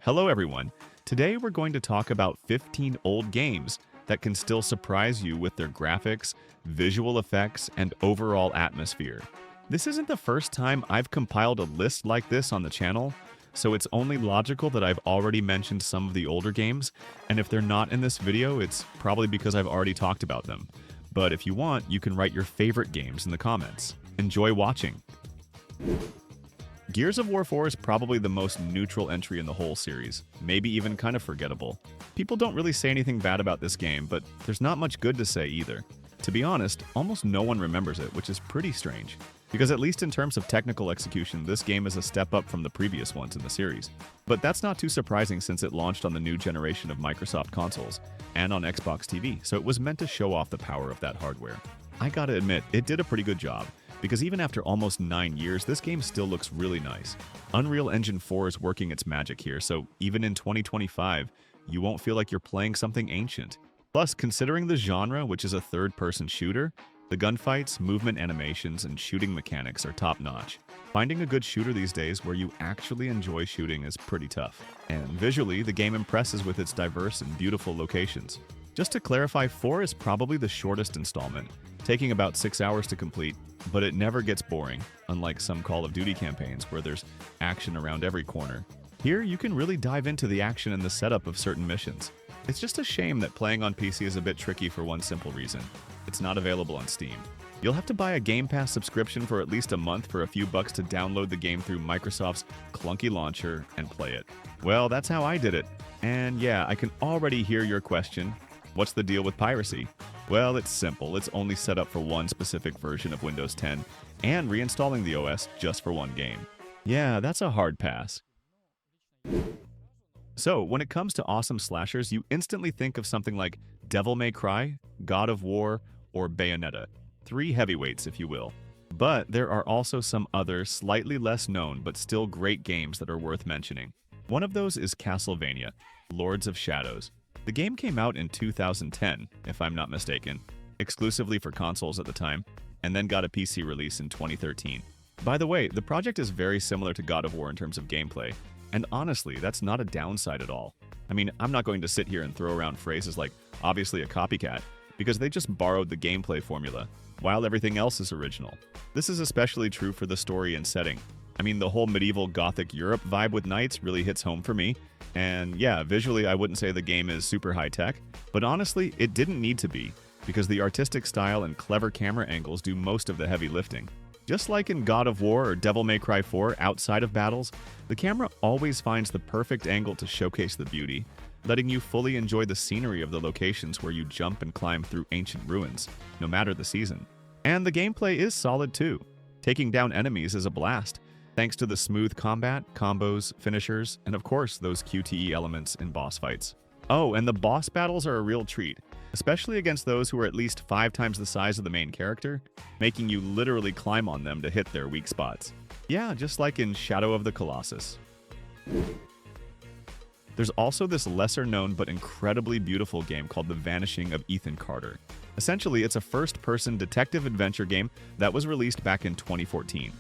Hello everyone. Today we're going to talk about 15 old games that can still surprise you with their graphics, visual effects, and overall atmosphere. This isn't the first time I've compiled a list like this on the channel, so it's only logical that I've already mentioned some of the older games, and if they're not in this video, it's probably because I've already talked about them. But if you want, you can write your favorite games in the comments. Enjoy watching! Gears of War 4 is probably the most neutral entry in the whole series, maybe even kind of forgettable. People don't really say anything bad about this game, but there's not much good to say either. To be honest, almost no one remembers it, which is pretty strange, because at least in terms of technical execution, this game is a step up from the previous ones in the series. But that's not too surprising since it launched on the new generation of Microsoft consoles, and on Xbox TV, so it was meant to show off the power of that hardware. I gotta admit, it did a pretty good job, because even after almost 9 years, this game still looks really nice. Unreal Engine 4 is working its magic here, so even in 2025, you won't feel like you're playing something ancient. Plus, considering the genre, which is a third-person shooter, the gunfights, movement animations, and shooting mechanics are top-notch. Finding a good shooter these days where you actually enjoy shooting is pretty tough. And visually, the game impresses with its diverse and beautiful locations. Just to clarify, 4 is probably the shortest installment, taking about 6 hours to complete, but it never gets boring, unlike some Call of Duty campaigns where there's action around every corner. Here, you can really dive into the action and the setup of certain missions. It's just a shame that playing on PC is a bit tricky for one simple reason. It's not available on Steam. You'll have to buy a Game Pass subscription for at least a month for a few bucks to download the game through Microsoft's clunky launcher and play it. Well, that's how I did it. And yeah, I can already hear your question. What's the deal with piracy? Well, it's simple. It's only set up for one specific version of Windows 10 and reinstalling the OS just for one game. Yeah, that's a hard pass. So, when it comes to awesome slashers, you instantly think of something like Devil May Cry, God of War, or Bayonetta. 3 heavyweights, if you will. But there are also some other, slightly less known but still great games that are worth mentioning. One of those is Castlevania, Lords of Shadows. The game came out in 2010, if I'm not mistaken, exclusively for consoles at the time, and then got a PC release in 2013. By the way, the project is very similar to God of War in terms of gameplay, and honestly, that's not a downside at all. I mean, I'm not going to sit here and throw around phrases like, obviously a copycat, because they just borrowed the gameplay formula, while everything else is original. This is especially true for the story and setting. I mean, the whole medieval Gothic Europe vibe with knights really hits home for me, and yeah, visually I wouldn't say the game is super high-tech, but honestly, it didn't need to be, because the artistic style and clever camera angles do most of the heavy lifting. Just like in God of War or Devil May Cry 4 outside of battles, the camera always finds the perfect angle to showcase the beauty, letting you fully enjoy the scenery of the locations where you jump and climb through ancient ruins, no matter the season. And the gameplay is solid too. Taking down enemies is a blast, thanks to the smooth combat, combos, finishers, and of course those QTE elements in boss fights. Oh, and the boss battles are a real treat, especially against those who are at least 5 times the size of the main character, making you literally climb on them to hit their weak spots. Yeah, just like in Shadow of the Colossus. There's also this lesser-known but incredibly beautiful game called The Vanishing of Ethan Carter. Essentially, it's a first-person detective adventure game that was released back in 2014.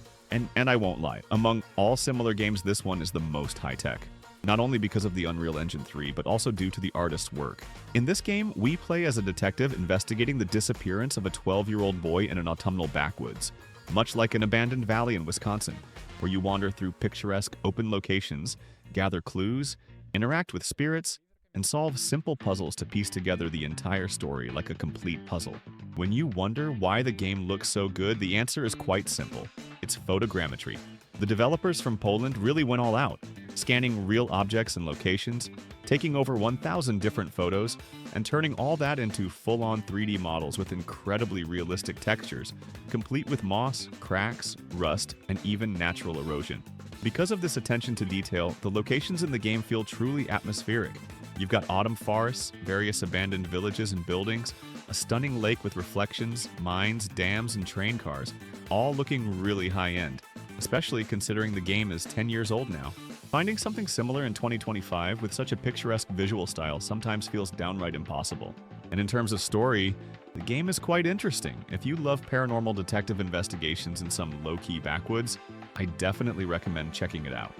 And I won't lie, among all similar games, this one is the most high-tech. Not only because of the Unreal Engine 3, but also due to the artist's work. In this game, we play as a detective investigating the disappearance of a 12-year-old boy in an autumnal backwoods, much like an abandoned valley in Wisconsin, where you wander through picturesque open locations, gather clues, interact with spirits, and solve simple puzzles to piece together the entire story like a complete puzzle. When you wonder why the game looks so good, the answer is quite simple. It's photogrammetry. The developers from Poland really went all out, scanning real objects and locations, taking over 1,000 different photos, and turning all that into full-on 3D models with incredibly realistic textures, complete with moss, cracks, rust, and even natural erosion. Because of this attention to detail, the locations in the game feel truly atmospheric. You've got autumn forests, various abandoned villages and buildings, a stunning lake with reflections, mines, dams, and train cars, all looking really high-end, especially considering the game is 10 years old now. Finding something similar in 2025 with such a picturesque visual style sometimes feels downright impossible. And in terms of story, the game is quite interesting. If you love paranormal detective investigations in some low-key backwoods, I definitely recommend checking it out.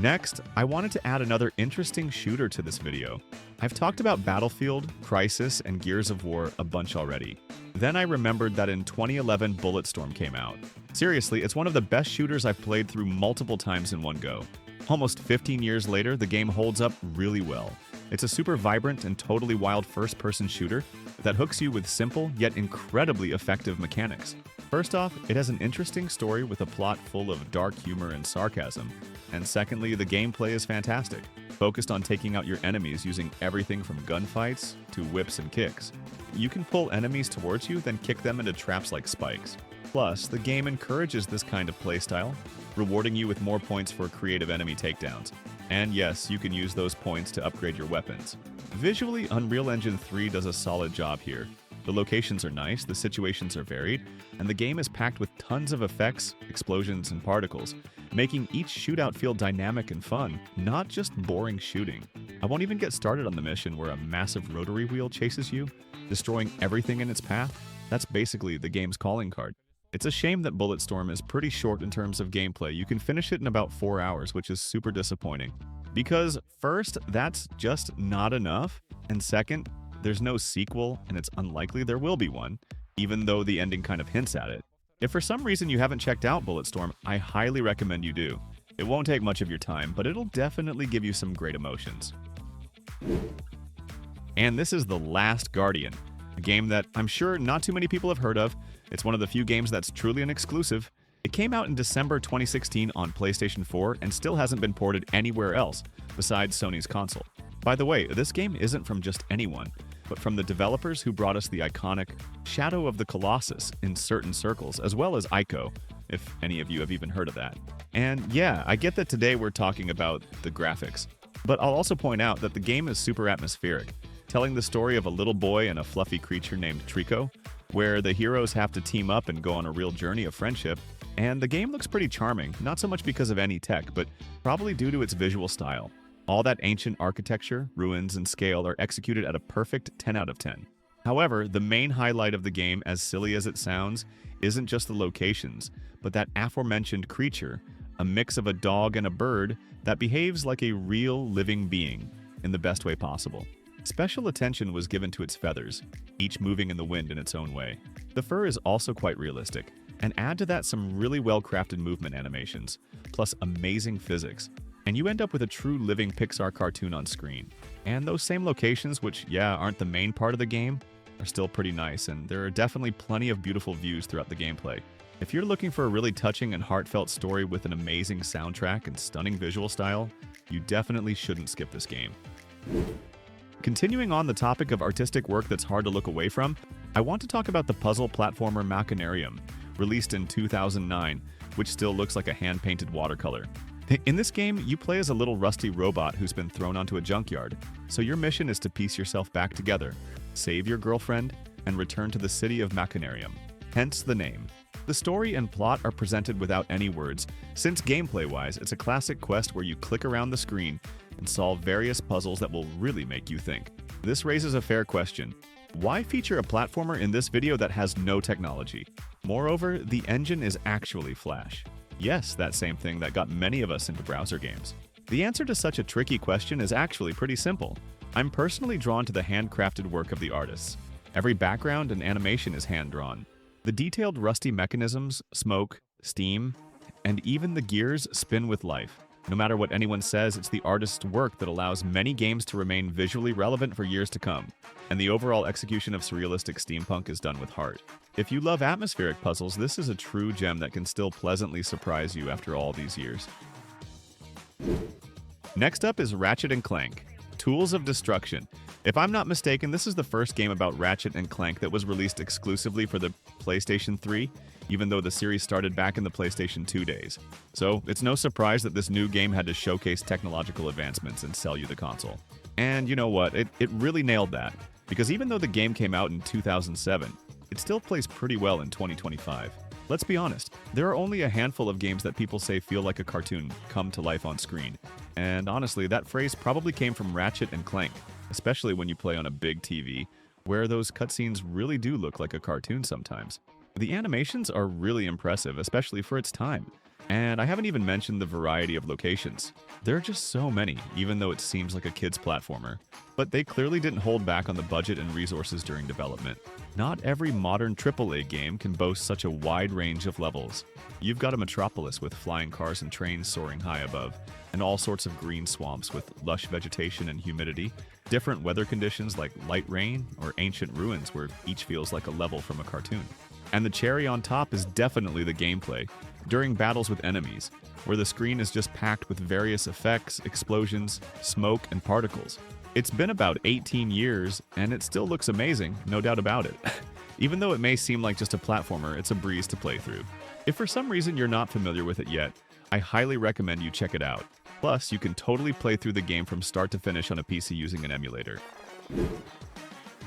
Next, I wanted to add another interesting shooter to this video. I've talked about Battlefield, Crysis, and Gears of War a bunch already. Then I remembered that in 2011 Bulletstorm came out. Seriously, it's one of the best shooters I've played through multiple times in one go. Almost 15 years later, the game holds up really well. It's a super vibrant and totally wild first-person shooter that hooks you with simple yet incredibly effective mechanics. First off, it has an interesting story with a plot full of dark humor and sarcasm. And secondly, the gameplay is fantastic, focused on taking out your enemies using everything from gunfights to whips and kicks. You can pull enemies towards you, then kick them into traps like spikes. Plus, the game encourages this kind of playstyle, rewarding you with more points for creative enemy takedowns. And yes, you can use those points to upgrade your weapons. Visually, Unreal Engine 3 does a solid job here. The locations are nice, the situations are varied, and the game is packed with tons of effects, explosions, and particles, making each shootout feel dynamic and fun, not just boring shooting. I won't even get started on the mission where a massive rotary wheel chases you, destroying everything in its path. That's basically the game's calling card. It's a shame that Bulletstorm is pretty short in terms of gameplay. You can finish it in about 4 hours, which is super disappointing. Because first, that's just not enough, and second, there's no sequel, and it's unlikely there will be one, even though the ending kind of hints at it. If for some reason you haven't checked out Bulletstorm, I highly recommend you do. It won't take much of your time, but it'll definitely give you some great emotions. And this is The Last Guardian, a game that I'm sure not too many people have heard of. It's one of the few games that's truly an exclusive. It came out in December 2016 on PlayStation 4 and still hasn't been ported anywhere else besides Sony's console. By the way, this game isn't from just anyone, but from the developers who brought us the iconic Shadow of the Colossus in certain circles, as well as Ico, if any of you have even heard of that. And yeah, I get that today we're talking about the graphics, but I'll also point out that the game is super atmospheric, telling the story of a little boy and a fluffy creature named Trico, where the heroes have to team up and go on a real journey of friendship. And the game looks pretty charming, not so much because of any tech, but probably due to its visual style. All that ancient architecture, ruins, and scale are executed at a perfect 10 out of 10. However, the main highlight of the game, as silly as it sounds, isn't just the locations, but that aforementioned creature, a mix of a dog and a bird that behaves like a real living being in the best way possible. Special attention was given to its feathers, each moving in the wind in its own way. The fur is also quite realistic, and add to that some really well-crafted movement animations, plus amazing physics, and you end up with a true living Pixar cartoon on screen. And those same locations, which, yeah, aren't the main part of the game, are still pretty nice, and there are definitely plenty of beautiful views throughout the gameplay. If you're looking for a really touching and heartfelt story with an amazing soundtrack and stunning visual style, you definitely shouldn't skip this game. Continuing on the topic of artistic work that's hard to look away from, I want to talk about the puzzle platformer Machinarium, released in 2009, which still looks like a hand-painted watercolor. In this game, you play as a little rusty robot who's been thrown onto a junkyard, so your mission is to piece yourself back together, save your girlfriend, and return to the city of Machinarium, hence the name. The story and plot are presented without any words, since gameplay-wise, it's a classic quest where you click around the screen and solve various puzzles that will really make you think. This raises a fair question. Why feature a platformer in this video that has no technology? Moreover, the engine is actually Flash. Yes, that same thing that got many of us into browser games. The answer to such a tricky question is actually pretty simple. I'm personally drawn to the handcrafted work of the artists. Every background and animation is hand-drawn. The detailed rusty mechanisms, smoke, steam, and even the gears spin with life. No matter what anyone says, it's the artist's work that allows many games to remain visually relevant for years to come, and the overall execution of surrealistic steampunk is done with heart. If you love atmospheric puzzles, this is a true gem that can still pleasantly surprise you after all these years. Next up is Ratchet and Clank, Tools of Destruction. If I'm not mistaken, this is the first game about Ratchet and Clank that was released exclusively for the PlayStation 3, even though the series started back in the PlayStation 2 days. So it's no surprise that this new game had to showcase technological advancements and sell you the console. And you know what, it really nailed that, because even though the game came out in 2007, it still plays pretty well in 2025. Let's be honest, there are only a handful of games that people say feel like a cartoon come to life on screen. And honestly, that phrase probably came from Ratchet and Clank, especially when you play on a big TV, where those cutscenes really do look like a cartoon sometimes. The animations are really impressive, especially for its time. And I haven't even mentioned the variety of locations. There are just so many, even though it seems like a kid's platformer. But they clearly didn't hold back on the budget and resources during development. Not every modern AAA game can boast such a wide range of levels. You've got a metropolis with flying cars and trains soaring high above, and all sorts of green swamps with lush vegetation and humidity, different weather conditions like light rain or ancient ruins where each feels like a level from a cartoon. And the cherry on top is definitely the gameplay. During battles with enemies, where the screen is just packed with various effects, explosions, smoke, and particles. It's been about 18 years, and it still looks amazing, no doubt about it. Even though it may seem like just a platformer, it's a breeze to play through. If for some reason you're not familiar with it yet, I highly recommend you check it out. Plus, you can totally play through the game from start to finish on a PC using an emulator.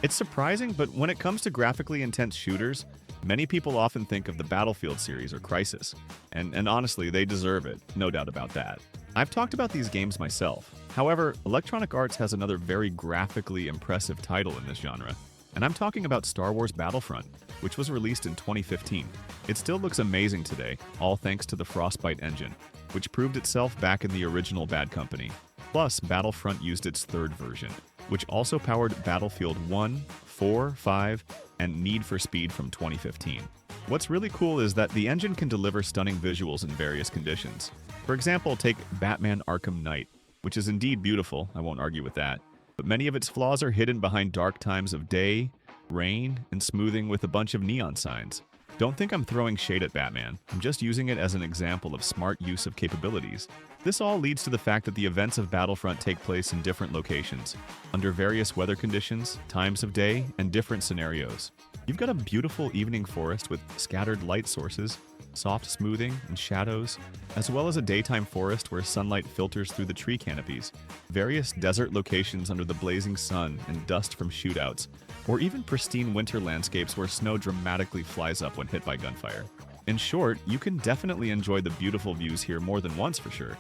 It's surprising, but when it comes to graphically intense shooters, many people often think of the Battlefield series or Crysis. And honestly, they deserve it, no doubt about that. I've talked about these games myself. However, Electronic Arts has another very graphically impressive title in this genre. And I'm talking about Star Wars Battlefront, which was released in 2015. It still looks amazing today, all thanks to the Frostbite engine, which proved itself back in the original Bad Company. Plus, Battlefront used its third version, which also powered Battlefield 1, 4, 5, and Need for Speed from 2015. What's really cool is that the engine can deliver stunning visuals in various conditions. For example, take Batman Arkham Knight, which is indeed beautiful, I won't argue with that, but many of its flaws are hidden behind dark times of day, rain, and smoothing with a bunch of neon signs. Don't think I'm throwing shade at Batman, I'm just using it as an example of smart use of capabilities. This all leads to the fact that the events of Battlefront take place in different locations, under various weather conditions, times of day, and different scenarios. You've got a beautiful evening forest with scattered light sources, soft smoothing, and shadows, as well as a daytime forest where sunlight filters through the tree canopies, various desert locations under the blazing sun and dust from shootouts, or even pristine winter landscapes where snow dramatically flies up when hit by gunfire. In short, you can definitely enjoy the beautiful views here more than once for sure.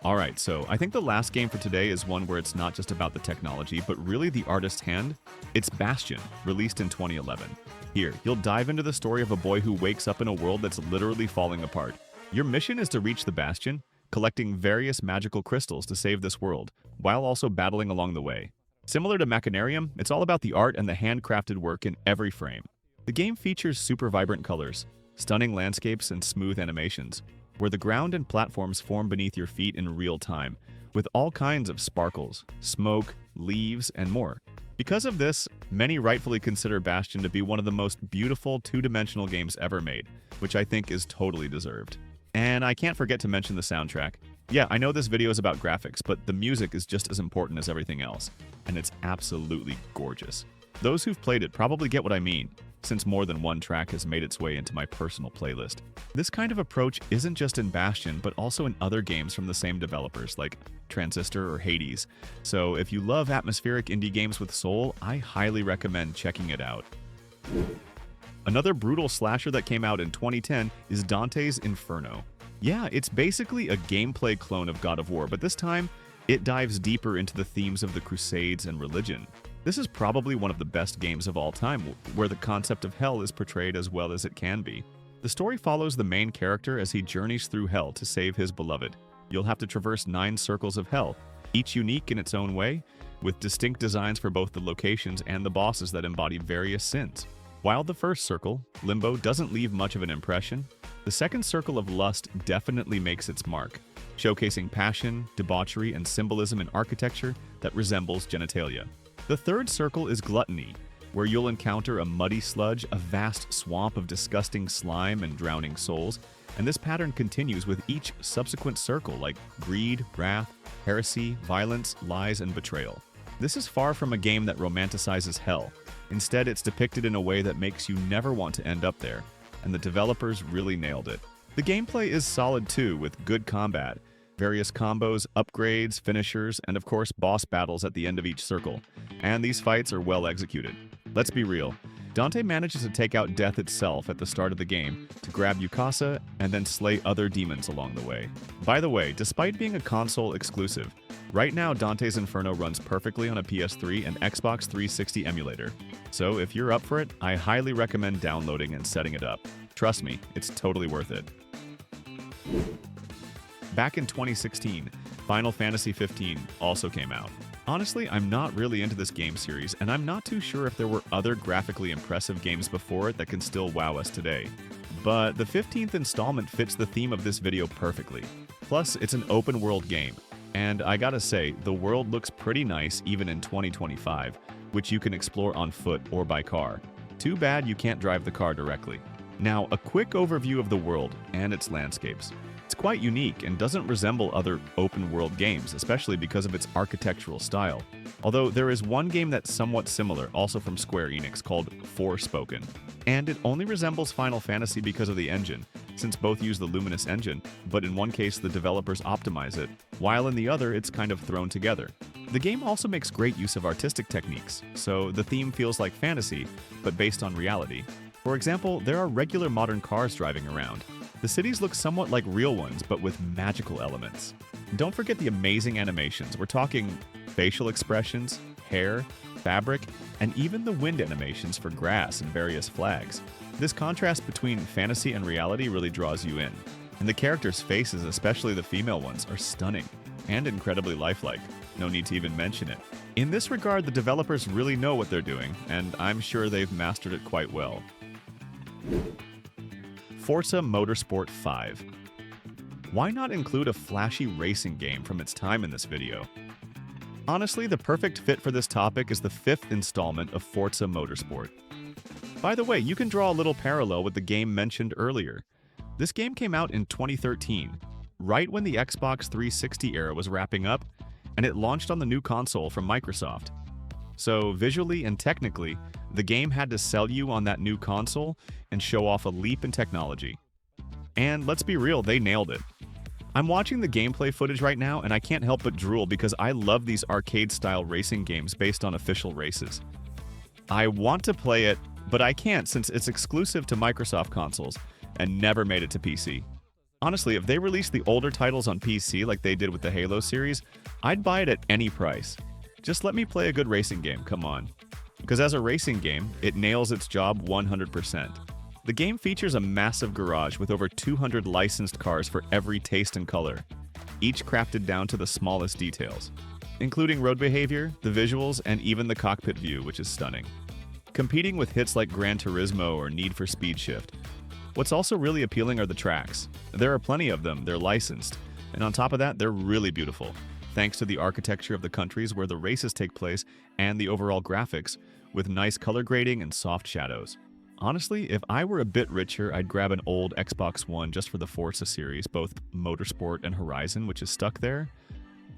Alright, so I think the last game for today is one where it's not just about the technology, but really the artist's hand. It's Bastion, released in 2011. Here, you'll dive into the story of a boy who wakes up in a world that's literally falling apart. Your mission is to reach the Bastion, collecting various magical crystals to save this world, while also battling along the way. Similar to Machinarium, it's all about the art and the handcrafted work in every frame. The game features super vibrant colors, stunning landscapes, and smooth animations, where the ground and platforms form beneath your feet in real time, with all kinds of sparkles, smoke, leaves, and more. Because of this, many rightfully consider Bastion to be one of the most beautiful two-dimensional games ever made, which I think is totally deserved. And I can't forget to mention the soundtrack. Yeah, I know this video is about graphics, but the music is just as important as everything else, and it's absolutely gorgeous. Those who've played it probably get what I mean, since more than one track has made its way into my personal playlist. This kind of approach isn't just in Bastion, but also in other games from the same developers, like Transistor or Hades. So if you love atmospheric indie games with soul, I highly recommend checking it out. Another brutal slasher that came out in 2010 is Dante's Inferno. Yeah, it's basically a gameplay clone of God of War, but this time, it dives deeper into the themes of the Crusades and religion. This is probably one of the best games of all time, where the concept of hell is portrayed as well as it can be. The story follows the main character as he journeys through hell to save his beloved. You'll have to traverse 9 circles of hell, each unique in its own way, with distinct designs for both the locations and the bosses that embody various sins. While the first circle, Limbo, doesn't leave much of an impression, the second circle of Lust definitely makes its mark, showcasing passion, debauchery, and symbolism in architecture that resembles genitalia. The third circle is Gluttony, where you'll encounter a muddy sludge, a vast swamp of disgusting slime and drowning souls, and this pattern continues with each subsequent circle like greed, wrath, heresy, violence, lies, and betrayal. This is far from a game that romanticizes hell. Instead, it's depicted in a way that makes you never want to end up there, and the developers really nailed it. The gameplay is solid too, with good combat, various combos, upgrades, finishers, and of course boss battles at the end of each circle. And these fights are well executed. Let's be real, Dante manages to take out death itself at the start of the game to grab Yukasa and then slay other demons along the way. By the way, despite being a console exclusive, right now Dante's Inferno runs perfectly on a PS3 and Xbox 360 emulator. So if you're up for it, I highly recommend downloading and setting it up. Trust me, it's totally worth it. Back in 2016, Final Fantasy XV also came out. Honestly, I'm not really into this game series, and I'm not too sure if there were other graphically impressive games before it that can still wow us today. But the 15th installment fits the theme of this video perfectly. Plus, it's an open-world game, and I gotta say, the world looks pretty nice even in 2025, which you can explore on foot or by car. Too bad you can't drive the car directly. Now, a quick overview of the world and its landscapes. It's quite unique and doesn't resemble other open-world games, especially because of its architectural style. Although there is one game that's somewhat similar, also from Square Enix, called Forspoken. And it only resembles Final Fantasy because of the engine, since both use the Luminous engine, but in one case the developers optimize it, while in the other it's kind of thrown together. The game also makes great use of artistic techniques, so the theme feels like fantasy, but based on reality. For example, there are regular modern cars driving around. The cities look somewhat like real ones, but with magical elements. Don't forget the amazing animations. We're talking facial expressions, hair, fabric, and even the wind animations for grass and various flags. This contrast between fantasy and reality really draws you in. And the characters' faces, especially the female ones, are stunning and incredibly lifelike. No need to even mention it. In this regard, the developers really know what they're doing, and I'm sure they've mastered it quite well. Forza Motorsport 5. Why not include a flashy racing game from its time in this video? Honestly, the perfect fit for this topic is the 5th installment of Forza Motorsport. By the way, you can draw a little parallel with the game mentioned earlier. This game came out in 2013, right when the Xbox 360 era was wrapping up, and it launched on the new console from Microsoft. So visually and technically, the game had to sell you on that new console and show off a leap in technology. And let's be real, they nailed it. I'm watching the gameplay footage right now and I can't help but drool because I love these arcade-style racing games based on official races. I want to play it, but I can't since it's exclusive to Microsoft consoles and never made it to PC. Honestly, if they released the older titles on PC like they did with the Halo series, I'd buy it at any price. Just let me play a good racing game, come on. Because as a racing game, it nails its job 100%. The game features a massive garage with over 200 licensed cars for every taste and color, each crafted down to the smallest details, including road behavior, the visuals, and even the cockpit view, which is stunning. Competing with hits like Gran Turismo or Need for Speed Shift. What's also really appealing are the tracks. There are plenty of them, they're licensed, and on top of that, they're really beautiful, thanks to the architecture of the countries where the races take place and the overall graphics, with nice color grading and soft shadows. Honestly, if I were a bit richer, I'd grab an old Xbox One just for the Forza series, both Motorsport and Horizon, which is stuck there.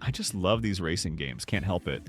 I just love these racing games, can't help it.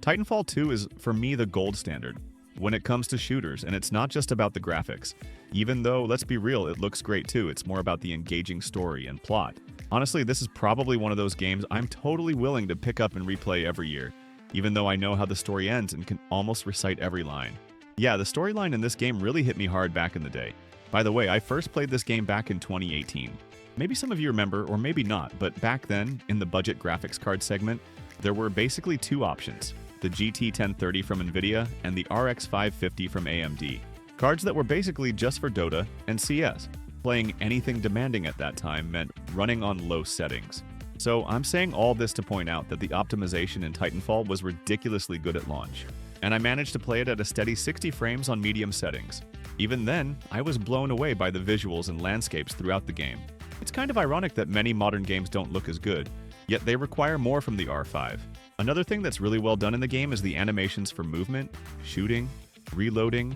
Titanfall 2 is, for me, the gold standard when it comes to shooters, and it's not just about the graphics. Even though, let's be real, it looks great too, it's more about the engaging story and plot. Honestly, this is probably one of those games I'm totally willing to pick up and replay every year, even though I know how the story ends and can almost recite every line. Yeah, the storyline in this game really hit me hard back in the day. By the way, I first played this game back in 2018. Maybe some of you remember, or maybe not, but back then, in the budget graphics card segment, there were basically two options: the GT 1030 from Nvidia and the RX 550 from AMD. Cards that were basically just for Dota and CS. Playing anything demanding at that time meant running on low settings. So I'm saying all this to point out that the optimization in Titanfall was ridiculously good at launch, and I managed to play it at a steady 60 frames on medium settings. Even then, I was blown away by the visuals and landscapes throughout the game. It's kind of ironic that many modern games don't look as good, yet they require more from the R5. Another thing that's really well done in the game is the animations for movement, shooting, reloading,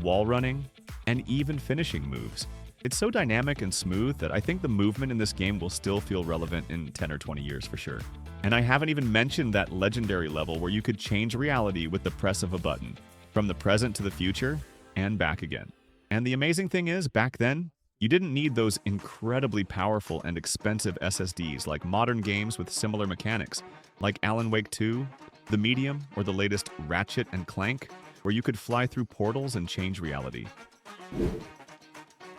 wall running, and even finishing moves. It's so dynamic and smooth that I think the movement in this game will still feel relevant in 10 or 20 years for sure. And I haven't even mentioned that legendary level where you could change reality with the press of a button, from the present to the future, and back again. And the amazing thing is, back then, you didn't need those incredibly powerful and expensive SSDs like modern games with similar mechanics, like Alan Wake 2, The Medium, or the latest Ratchet and Clank, where you could fly through portals and change reality.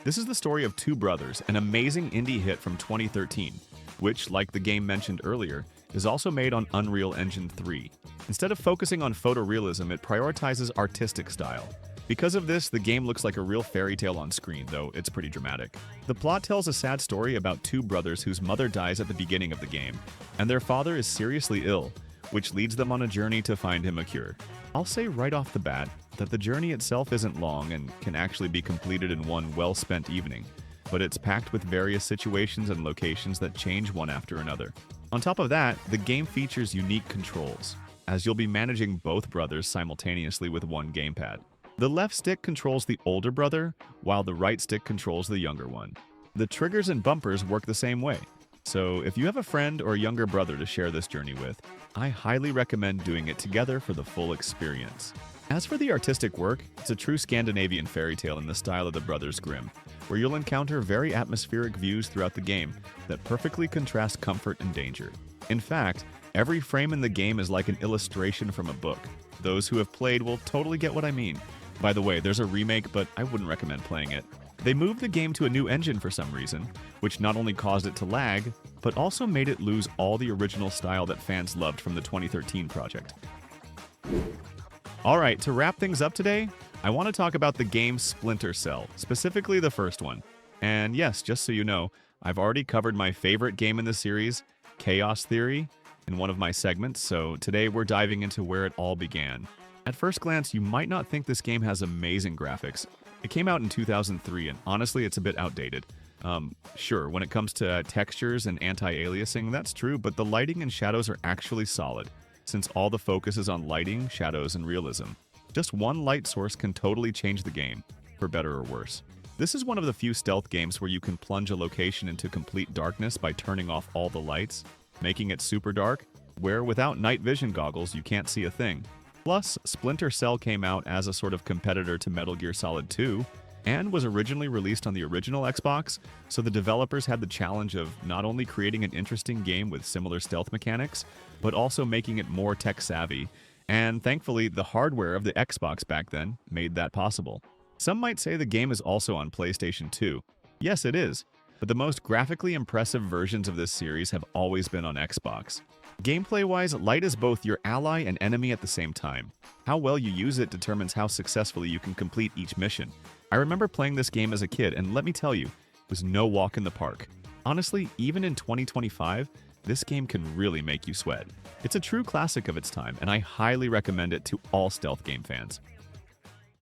This is the story of two brothers, an amazing indie hit from 2013, which, like the game mentioned earlier, is also made on Unreal Engine 3. Instead of focusing on photorealism, it prioritizes artistic style. Because of this, the game looks like a real fairy tale on screen, though it's pretty dramatic. The plot tells a sad story about two brothers whose mother dies at the beginning of the game, and their father is seriously ill, which leads them on a journey to find him a cure. I'll say right off the bat that the journey itself isn't long and can actually be completed in one well-spent evening, but it's packed with various situations and locations that change one after another. On top of that, the game features unique controls, as you'll be managing both brothers simultaneously with one gamepad. The left stick controls the older brother, while the right stick controls the younger one. The triggers and bumpers work the same way, so if you have a friend or younger brother to share this journey with, I highly recommend doing it together for the full experience. As for the artistic work, it's a true Scandinavian fairy tale in the style of the Brothers Grimm, where you'll encounter very atmospheric views throughout the game that perfectly contrast comfort and danger. In fact, every frame in the game is like an illustration from a book. Those who have played will totally get what I mean. By the way, there's a remake, but I wouldn't recommend playing it. They moved the game to a new engine for some reason, which not only caused it to lag, but also made it lose all the original style that fans loved from the 2013 project. Alright, to wrap things up today, I want to talk about the game Splinter Cell, specifically the first one. And yes, just so you know, I've already covered my favorite game in the series, Chaos Theory, in one of my segments, so today we're diving into where it all began. At first glance, you might not think this game has amazing graphics. It came out in 2003, and honestly, it's a bit outdated. Sure, when it comes to textures and anti-aliasing, that's true, but the lighting and shadows are actually solid, since all the focus is on lighting, shadows, and realism. Just one light source can totally change the game, for better or worse. This is one of the few stealth games where you can plunge a location into complete darkness by turning off all the lights, making it super dark, where without night vision goggles you can't see a thing. Plus, Splinter Cell came out as a sort of competitor to Metal Gear Solid 2, and was originally released on the original Xbox, so the developers had the challenge of not only creating an interesting game with similar stealth mechanics, but also making it more tech-savvy, and thankfully the hardware of the Xbox back then made that possible. Some might say the game is also on PlayStation 2. Yes, it is, but the most graphically impressive versions of this series have always been on Xbox. Gameplay-wise, light is both your ally and enemy at the same time. How well you use it determines how successfully you can complete each mission. I remember playing this game as a kid, and let me tell you, it was no walk in the park. Honestly, even in 2025, this game can really make you sweat. It's a true classic of its time, and I highly recommend it to all stealth game fans.